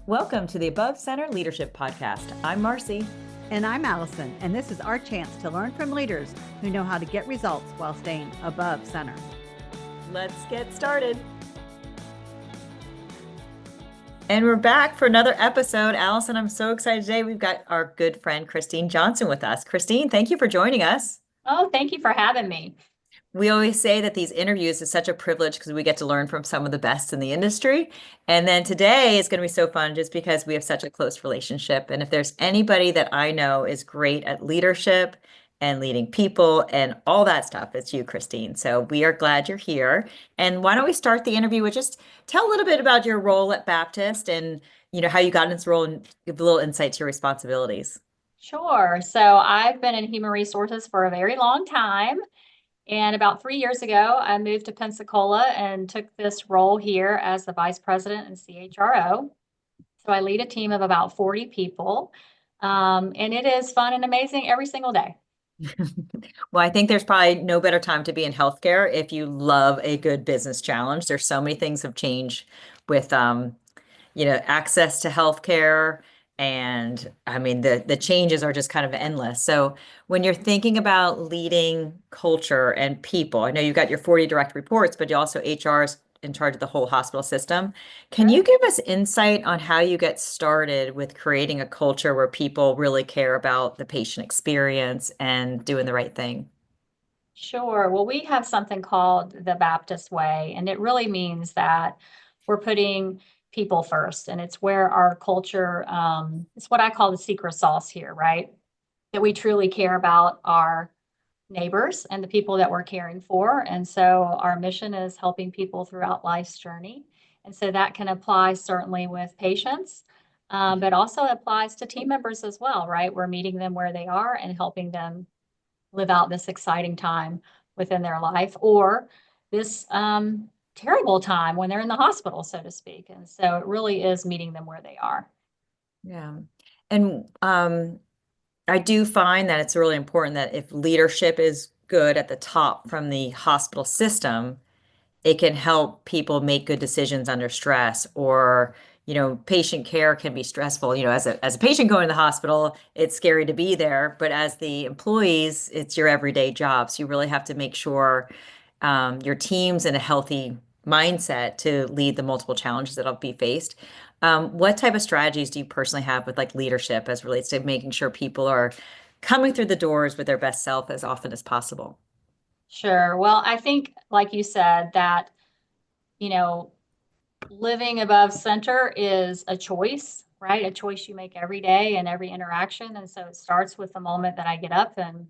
Welcome to the Above Center Leadership Podcast. I'm Marcy. And I'm Allison, and this is our chance to learn from leaders who know how to get results while staying above center. Let's get started. And we're back for another episode. Allison, I'm so excited today. We've got our good friend, Christine Johnson, with us. Christine, thank you for joining us. Oh, thank you for having me. We always say that these interviews is such a privilege because we get to learn from some of the best in the industry. And then today is going to be so fun just because we have such a close relationship. And if there's anybody that I know is great at leadership and leading people and all that stuff, it's you, Christine. So we are glad you're here. And why don't we start the interview with just tell a little bit about your role at Baptist and how you got in this role and give a little insight to your responsibilities. Sure. So I've been in human resources for a very long time. And about 3 years ago, I moved to Pensacola and took this role here as the vice president and CHRO. So I lead a team of about 40 people. And it is fun and amazing every single day. Well, I think there's probably no better time to be in healthcare if you love a good business challenge. There's so many things have changed with access to healthcare. And I mean, the changes are just kind of endless. So when you're thinking about leading culture and people, I know you've got your 40 direct reports, but you also HR is in charge of the whole hospital system. Can you give us insight on how you get started with creating a culture where people really care about the patient experience and doing the right thing? Sure. Well, we have something called the Baptist Way, and it really means that we're putting people first. And it's where our culture, it's what I call the secret sauce here, right? That we truly care about our neighbors and the people that we're caring for. And so our mission is helping people throughout life's journey. And so that can apply certainly with patients, but also applies to team members as well, right? We're meeting them where they are and helping them live out this exciting time within their life or this terrible time when they're in the hospital, so to speak. And so it really is meeting them where they are. Yeah. And I do find that it's really important that if leadership is good at the top from the hospital system, it can help people make good decisions under stress or patient care can be stressful. As a patient going to the hospital, it's scary to be there, but as the employees, it's your everyday job. So you really have to make sure your team's in a healthy mindset to lead the multiple challenges that'll be faced. What type of strategies do you personally have with like leadership as relates to making sure people are coming through the doors with their best self as often as possible? Sure. Well, I think, like you said, that, living above center is a choice, right? A choice you make every day and every interaction. And so it starts with the moment that I get up and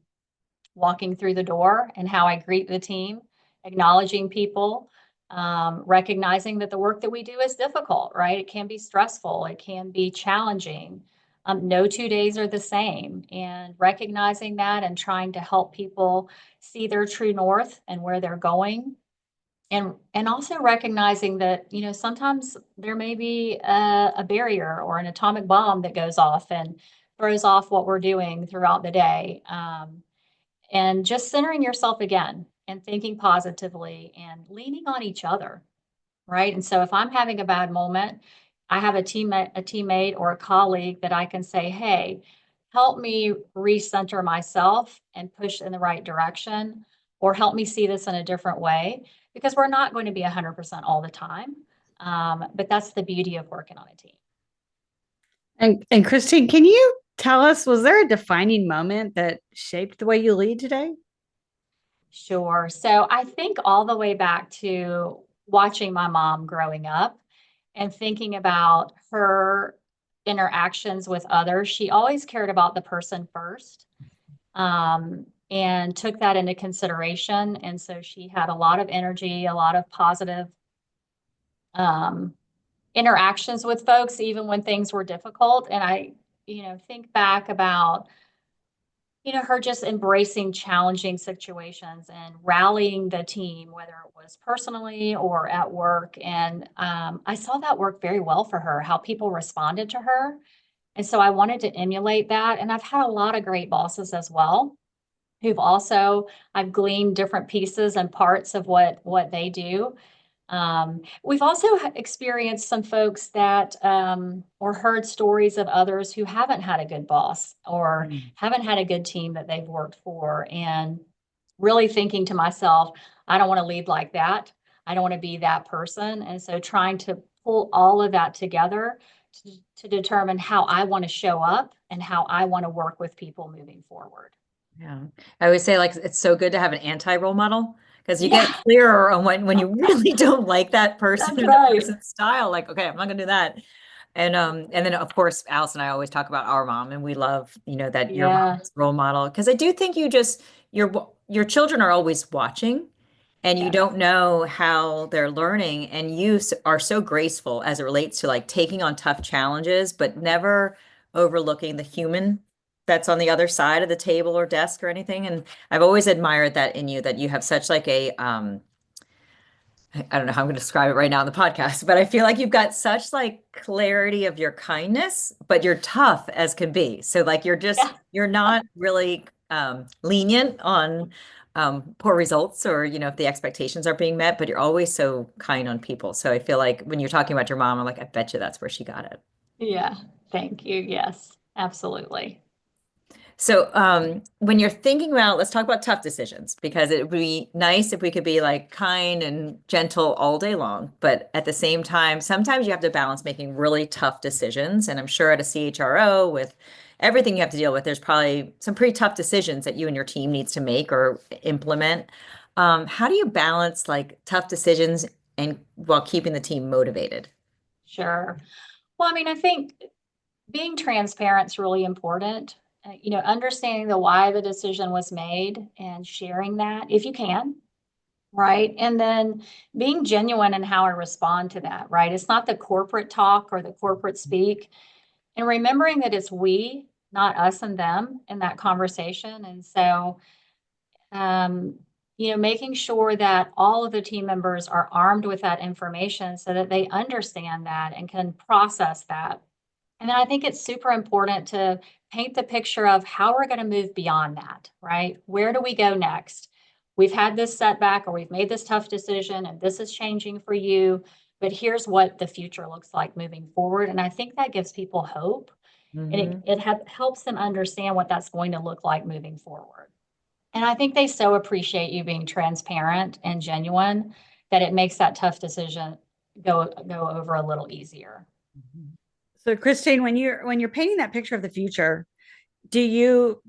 walking through the door and how I greet the team, acknowledging people, recognizing that the work that we do is difficult, right? It can be stressful, it can be challenging. No 2 days are the same, and recognizing that and trying to help people see their true north and where they're going. And also recognizing that, sometimes there may be a barrier or an atomic bomb that goes off and throws off what we're doing throughout the day. And just centering yourself again and thinking positively and leaning on each other, right? And so if I'm having a bad moment, I have a teammate or a colleague that I can say, hey, help me recenter myself and push in the right direction, or help me see this in a different way, because we're not going to be 100% all the time. But that's the beauty of working on a team. And Christine, can you tell us, was there a defining moment that shaped the way you lead today? Sure. So I think all the way back to watching my mom growing up and thinking about her interactions with others. She always cared about the person first, and took that into consideration. And so she had a lot of energy, a lot of positive um, interactions with folks, even when things were difficult. And I, think back about her just embracing challenging situations and rallying the team, whether it was personally or at work. And I saw that work very well for her, how people responded to her. And so I wanted to emulate that. And I've had a lot of great bosses as well, who've also, I've gleaned different pieces and parts of what they do. We've also experienced some folks that, or heard stories of others who haven't had a good boss or haven't had a good team that they've worked for, and really thinking to myself, I don't want to lead like that. I don't want to be that person. And so trying to pull all of that together to determine how I want to show up and how I want to work with people moving forward. Yeah. I always say like it's so good to have an anti-role model because you get Yeah, clearer on when you really don't like that person that's or that right. person's style. Like, okay, I'm not gonna do that. And then of course Alice and I always talk about our mom and we love, that your Yeah. mom's role model. Because I do think your children are always watching and you Yes. don't know how they're learning and are so graceful as it relates to like taking on tough challenges, but never overlooking the human that's on the other side of the table or desk or anything. And I've always admired that in you, that you have such like I don't know how I'm going to describe it right now on the podcast, but I feel like you've got such like clarity of your kindness, but you're tough as can be. So like Yeah. you're not really lenient on poor results or if the expectations are being met, but you're always so kind on people. So I feel like when you're talking about your mom, I'm like, I bet you that's where she got it. Yeah. Thank you. Yes, absolutely. So, when you're thinking about, let's talk about tough decisions because it would be nice if we could be like kind and gentle all day long. But at the same time, sometimes you have to balance making really tough decisions. And I'm sure at a CHRO with everything you have to deal with, there's probably some pretty tough decisions that you and your team needs to make or implement. How do you balance like tough decisions and while keeping the team motivated? Sure. Well, I mean, I think being transparent is really important. Understanding the why the decision was made and sharing that if you can, right? And then being genuine in how I respond to that, right? It's not the corporate talk or the corporate speak. And remembering that it's we, not us and them in that conversation. And so, um, making sure that all of the team members are armed with that information so that they understand that and can process that. And then I think it's super important to paint the picture of how we're going to move beyond that, right? Where do we go next? We've had this setback or we've made this tough decision and this is changing for you, but here's what the future looks like moving forward. And I think that gives people hope and Mhm. it helps them understand what that's going to look like moving forward. And I think they so appreciate you being transparent and genuine that it makes that tough decision go over a little easier. So Christine, when you're painting that picture of the future, do you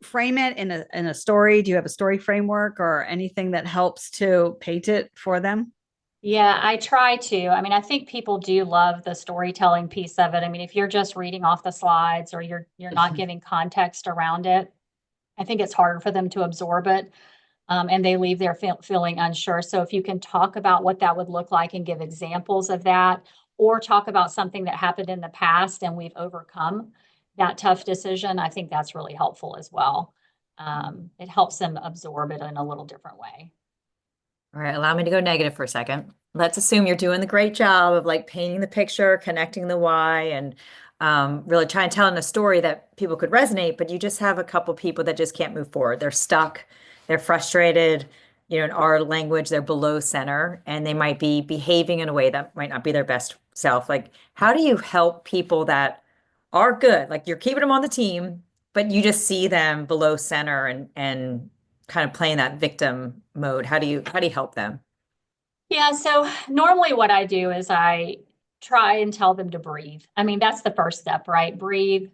frame it in a story? Do you have a story framework or anything that helps to paint it for them? Yeah, I try to. I mean, I think people do love the storytelling piece of it. I mean, if you're just reading off the slides or you're not giving context around it, I think it's harder for them to absorb it, and they leave there feeling unsure. So if you can talk about what that would look like and give examples of that, or talk about something that happened in the past and we've overcome that tough decision, I think that's really helpful as well. It helps them absorb it in a little different way. All right, allow me to go negative for a second. Let's assume you're doing the great job of like painting the picture, connecting the why, and really trying to tell a story that people could resonate, but you just have a couple people that just can't move forward. They're stuck, they're frustrated, in our language, they're below center, and they might be behaving in a way that might not be their best self. Like, how do you help people that are good? Like you're keeping them on the team, but you just see them below center and kind of playing that victim mode. How do you help them? Yeah, so normally what I do is I try and tell them to breathe. I mean, that's the first step, right? Breathe.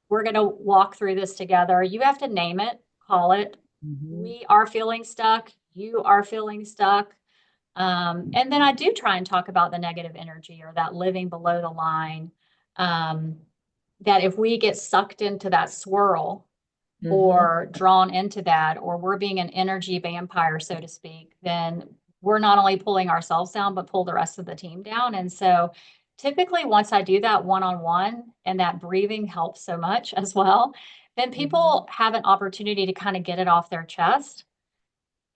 We're going to walk through this together. You have to name it, call it. Mhm. We are feeling stuck. You are feeling stuck. And then I do try and talk about the negative energy or that living below the line. Um, that if we get sucked into that swirl Mhm. or drawn into that, or we're being an energy vampire, so to speak, then we're not only pulling ourselves down, but pull the rest of the team down. And so typically, once I do that one on one, and that breathing helps so much as well, then Mhm. people have an opportunity to kind of get it off their chest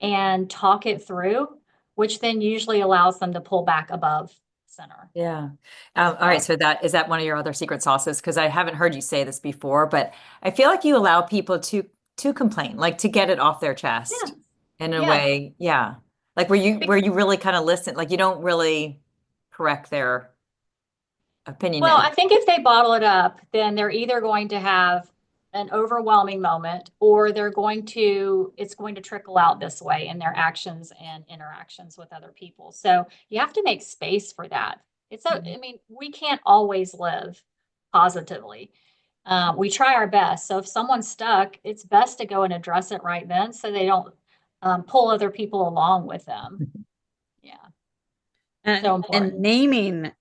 and talk it through, which then usually allows them to pull back above center Yeah. as All right. well. So is that one of your other secret sauces? Because I haven't heard you say this before, but I feel like you allow people to complain, like to get it off their chest Yeah. in a Yeah. way. Yeah. Like where you really kind of listen, like you don't really correct their opinion. Well, I think if they bottle it up, then they're either going to have an overwhelming moment or it's going to trickle out this way in their actions and interactions with other people. So you have to make space for that. I mean, we can't always live positively. We try our best. So if someone's stuck, it's best to go and address it right then so they don't pull other people along with them. Yeah, so And important. naming,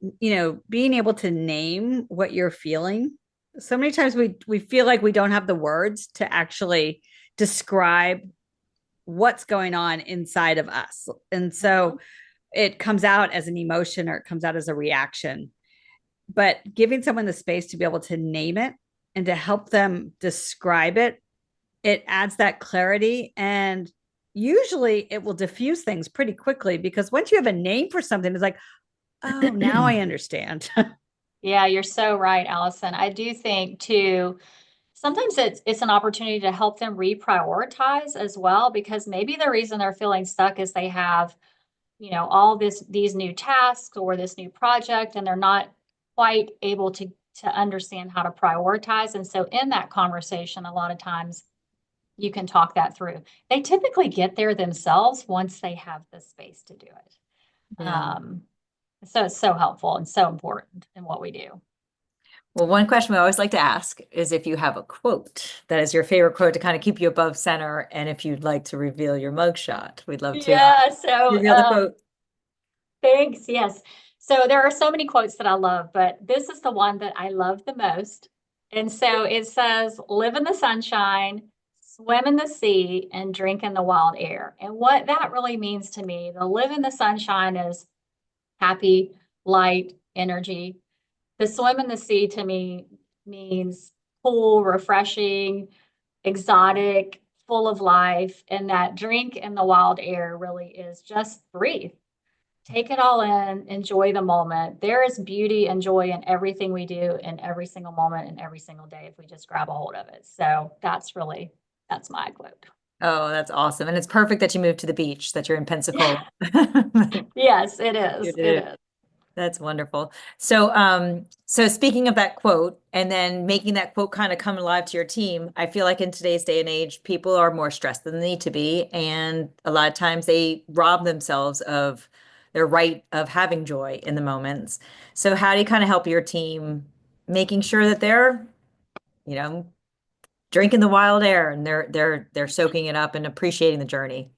being able to name what you're feeling. So many times we feel like we don't have the words to actually describe what's going on inside of us. And so it comes out as an emotion or it comes out as a reaction. But giving someone the space to be able to name it and to help them describe it, it adds that clarity. And usually it will diffuse things pretty quickly because once you have a name for something, it's like, oh, now I understand. Yeah, you're so right, Allison. I do think too, sometimes it's an opportunity to help them reprioritize as well, because maybe the reason they're feeling stuck is they have, all these new tasks or this new project, and they're not quite able to understand how to prioritize. And so in that conversation, a lot of times you can talk that through. They typically get there themselves once they have the space to do it. Yeah. So it's so helpful and so important in what we do. Well, one question we always like to ask is if you have a quote that is your favorite quote to kind of keep you above center, and if you'd like to reveal your mugshot, we'd love to Yeah, so reveal the quote. thanks. Yes. So there are so many quotes that I love, but this is the one that I love the most. And so it says, live in the sunshine, swim in the sea, and drink in the wild air. And what that really means to me, the live in the sunshine is happy, light, energy. The swim in the sea to me means cool, refreshing, exotic, full of life. And that drink in the wild air really is just breathe. Take it all in, enjoy the moment. There is beauty and joy in everything we do in every single moment and every single day if we just grab a hold of it. So that's my quote. Oh, that's awesome. And it's perfect that you moved to the beach, that you're in Pensacola. Yes, it is. It It is. is. That's wonderful. So speaking of that quote and then making that quote kind of come alive to your team, I feel like in today's day and age, people are more stressed than they need to be. And a lot of times they rob themselves of their right of having joy in the moments. So how do you kind of help your team making sure that they're, you know, drinking the wild air and they're soaking it up and appreciating the journey?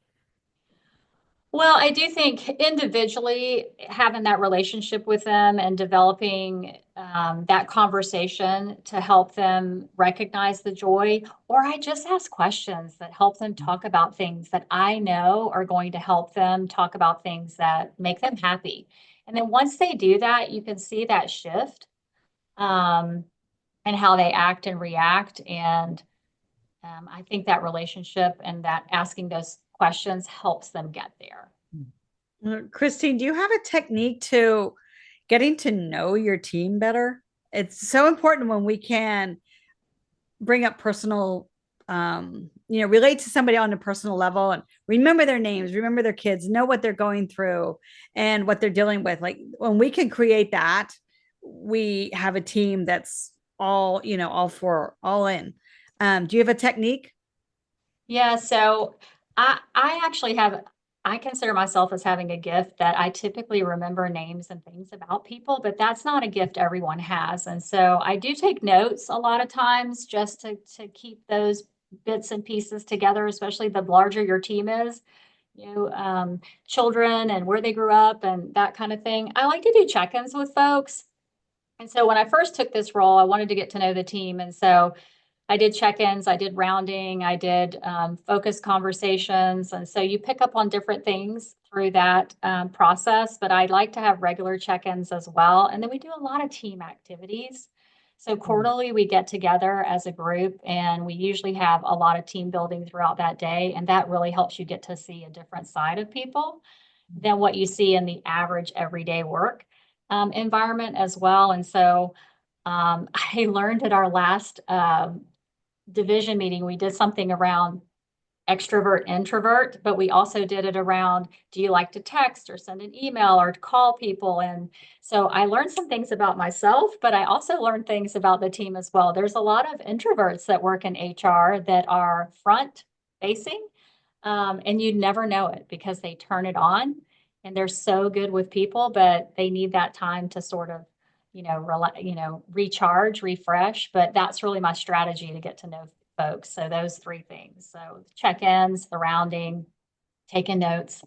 Well, I do think individually having that relationship with them and developing that conversation to help them recognize the joy, or I just ask questions that help them talk about things that I know are going to help them talk about things that make them happy. And then once they do that, you can see that shift um, and how they act and react. And I think that relationship and that asking those questions helps them get there. Christine, do you have a technique to getting to know your team better? It's so important when we can bring up personal, relate to somebody on a personal level and remember their names, remember their kids, know what they're going through and what they're dealing with. Like when we can create that, we have a team that's all in. Do you have a technique? Yeah, so I actually I consider myself as having a gift that I typically remember names and things about people, but that's not a gift everyone has. And so I do take notes a lot of times just to keep those bits and pieces together, especially the larger your team is, children and where they grew up and that kind of thing. I like to do check-ins with folks. And so when I first took this role, I wanted to get to know the team. And so I did check-ins, I did rounding, I did focus conversations. And so you pick up on different things through that process, but I'd like to have regular check-ins as well. And then we do a lot of team activities. So quarterly, we get together as a group and we usually have a lot of team building throughout that day. And that really helps you get to see a different side of people than what you see in the average everyday work environment as well. And so I learned at our last division meeting, we did something around extrovert, introvert, but we also did it around, do you like to text or send an email or to call people? And so I learned some things about myself, but I also learned things about the team as well. There's a lot of introverts that work in HR that are front facing, and you'd never know it because they turn it on and they're so good with people, but they need that time to sort of, recharge, refresh. But that's really my strategy to get to know folks. So those three things. So check-ins, the rounding, taking notes,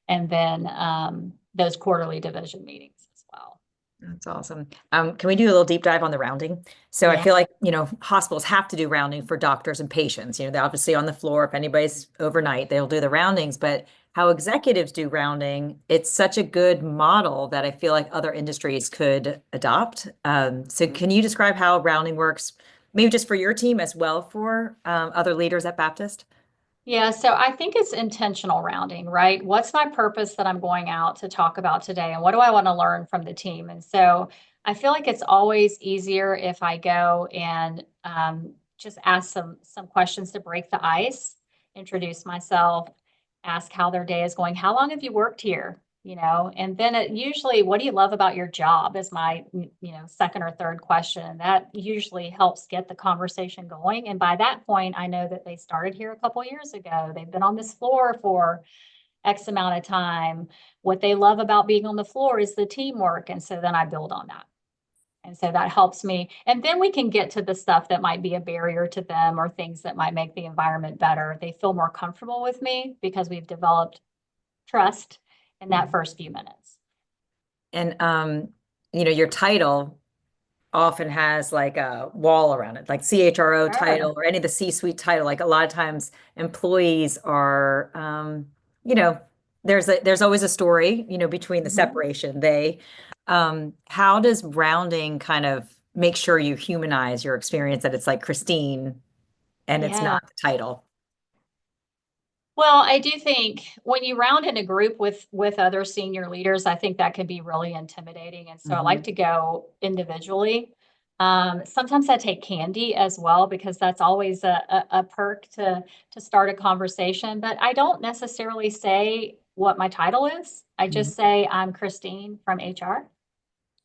and then those quarterly division meetings as well. That's awesome. Can we do a little deep dive on the rounding? So I Yeah. feel like, hospitals have to do rounding for doctors and patients. They're obviously on the floor. If anybody's overnight, they'll do the roundings, but how executives do rounding, it's such a good model that I feel like other industries could adopt. So can you describe how rounding works, maybe just for your team as well for other leaders at Baptist? Yeah, so I think it's intentional rounding, right? What's my purpose that I'm going out to talk about today? And what do I want to learn from the team? And so I feel like it's always easier if I go and just ask some questions to break the ice, introduce myself, ask how their day is going. How long have you worked here? And then usually, what do you love about your job is my, second or third question. That usually helps get the conversation going. And by that point, I know that they started here a couple years ago. They've been on this floor for X amount of time. What they love about being on the floor is the teamwork. And so then I build on that. And so that helps me. And then we can get to the stuff that might be a barrier to them or things that might make the environment better. They feel more comfortable with me because we've developed trust in that first few minutes. And your title often has like a wall around it, like CHRO Sure. title or any of the C-suite title. Like a lot of times employees are, you know, there's always a story, between the separation. How does rounding kind of make sure you humanize your experience that it's like Christine and it's Yeah. not the title? Well, I do think when you round in a group with other senior leaders, I think that can be really intimidating. And so I like Mhm. to go individually. Sometimes I take candy as well because that's always a perk to start a conversation. But I don't necessarily say what my title is. I Mhm. just say I'm Christine from HR,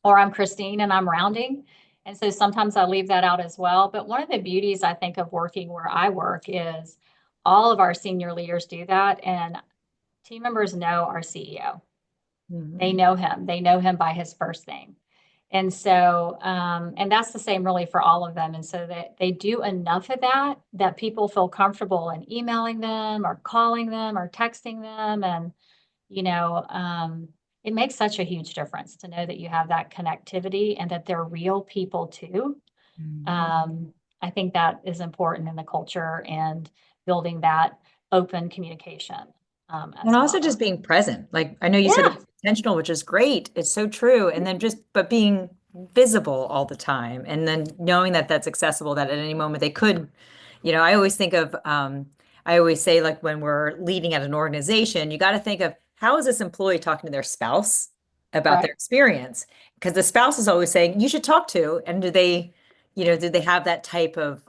or I'm Christine and I'm rounding. And so sometimes I leave that out as well. But one of the beauties I think of working where I work is all of our senior leaders do that. And team members know our CEO. They Mhm. know him. They know him by his first name. And so, and that's the same really for all of them. And so that they do enough of that that people feel comfortable in emailing them or calling them or texting them. And you know, it makes such a huge difference to know that you have that connectivity and that they're real people too. Mhm. I think that is important in the culture and building that open communication And as also just well. being present. Like I know you said it Yeah, was intentional, which is great. It's so true. And then but being visible all the time. And then knowing that that's accessible, that at any moment they could, I always think of, I always say like when we're leading at an organization, you got to think of how is this employee talking to their spouse about their right. experience? Because the spouse is always saying, you should talk to, and do they have that type of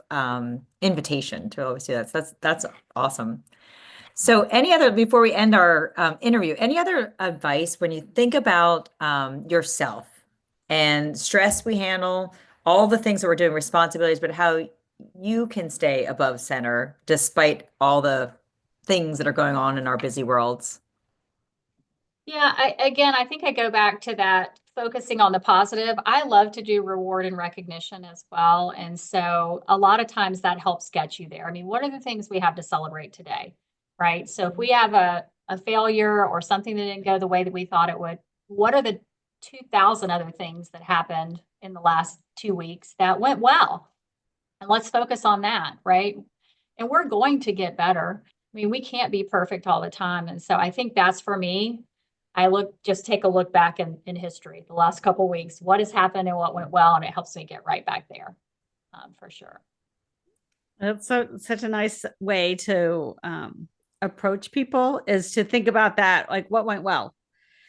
invitation to always do that? So that's awesome. So, before we end our interview, any other advice when you think about yourself and stress we handle, all the things that we're doing, responsibilities, but how you can stay above center despite all the things that are going on in our busy worlds? Yeah, I think I go back to that focusing on the positive. I love to do reward and recognition as well. And so a lot of times that helps get you there. I mean, what are the things we have to celebrate today? Right. So if we have a failure or something that didn't go the way that we thought it would, what are the 2,000 other things that happened in the last 2 weeks that went well? And let's focus on that, right? And we're going to get better. I mean, we can't be perfect all the time. And so I think that's for me. Just take a look back in history, the last couple of weeks, what has happened and what went well, and it helps me get right back there, for sure. That's such a nice way to approach people, is to think about that, like what went well.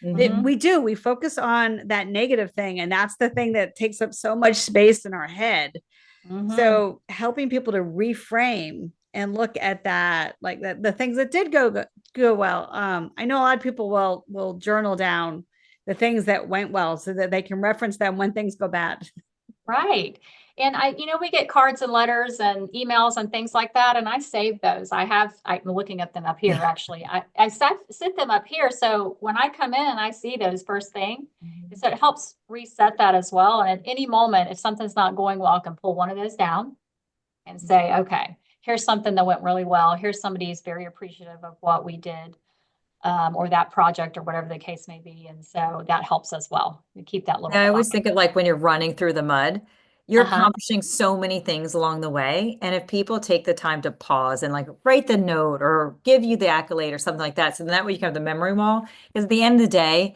Mhm. We focus on that negative thing, and that's the thing that takes up so much space in our head. Mm-hmm. So helping people to reframe and look at that, like the things that did go well. I know a lot of people will journal down the things that went well so that they can reference them when things go bad. Right. And we get cards and letters and emails and things like that. And I save those. I'm looking at them up here, actually. I sit them up here. So when I come in and I see those first thing, so it helps reset that as well. And at any moment, if something's not going well, I can pull one of those down and say, okay, here's something that went really well. Here's somebody who's very appreciative of what we did, or that project or whatever the case may be. And so that helps as well. You keep that little I clock. always think of like when you're running through the mud, you're Uh-huh. accomplishing so many things along the way. And if people take the time to pause and like write the note or give you the accolade or something like that, so then that way you can have the memory wall. Because at the end of the day,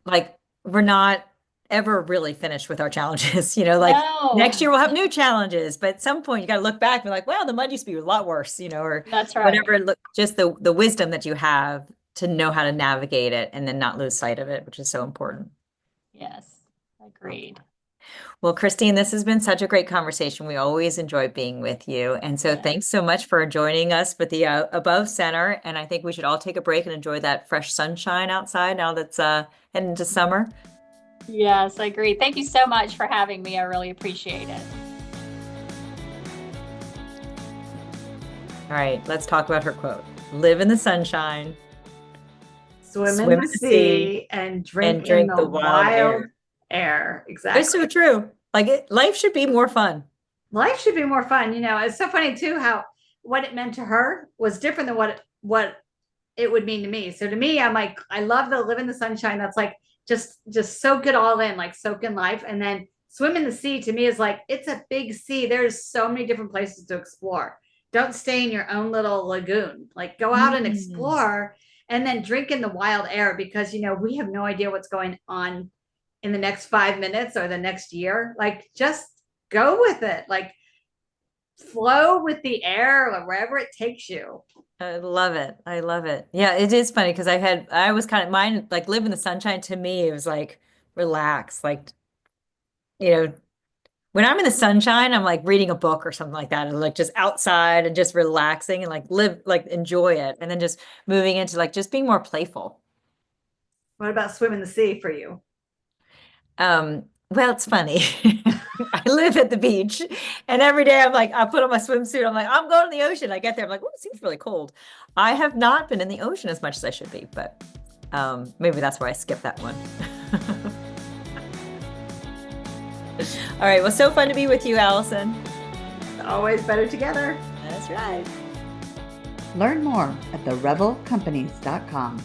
like we're not ever really finished with our challenges. Like No, next year we'll have new challenges, but at some point you got to look back and be like, well, the mud used to be a lot worse, or that's right. whatever. Look, just the wisdom that you have to know how to navigate it and then not lose sight of it, which is so important. Yes, agreed. Well, Christine, this has been such a great conversation. We always enjoy being with you. And so Yeah. thanks so much for joining us with the Above Center. And I think we should all take a break and enjoy that fresh sunshine outside now that's heading into summer. Yes, I agree. Thank you so much for having me. I really appreciate it. All right, let's talk about her quote. Live in the sunshine, Swim swim in in the the sea, sea and and drink in drink the the wild wild air. air. It's Exactly. so true. Like life should be more fun. Life should be more fun. It's so funny too how what it meant to her was different than what it would mean to me. So to me, I'm like, I love the live in the sunshine. That's like just soak it all in, like soak in life. And then swim in the sea to me is like it's a big sea. There's so many different places to explore. Don't stay in your own little lagoon. Like go out and explore and then drink in the wild air because we have no idea what's going on in the next 5 minutes or the next year. Like just go with it. Like flow with the air or wherever it takes you. I love it. I love it. Yeah, it is funny because I was kind of mine, like live in the sunshine to me, it was like relax. Like, you know, when I'm in the sunshine, I'm like reading a book or something like that, and like just outside and just relaxing and like live, like enjoy it. And then just moving into like just being more playful. What about swim in the sea for you? Well, it's funny. I live at the beach and every day I'm like, I put on my swimsuit. I'm like, I'm going to the ocean. I get there. I'm like, oh, it seems really cold. I have not been in the ocean as much as I should be, but maybe that's why I skipped that one. All right. Well, so fun to be with you, Allison. Always better together. That's right. Learn more at thererebelcompanies.com.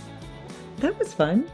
That was fun.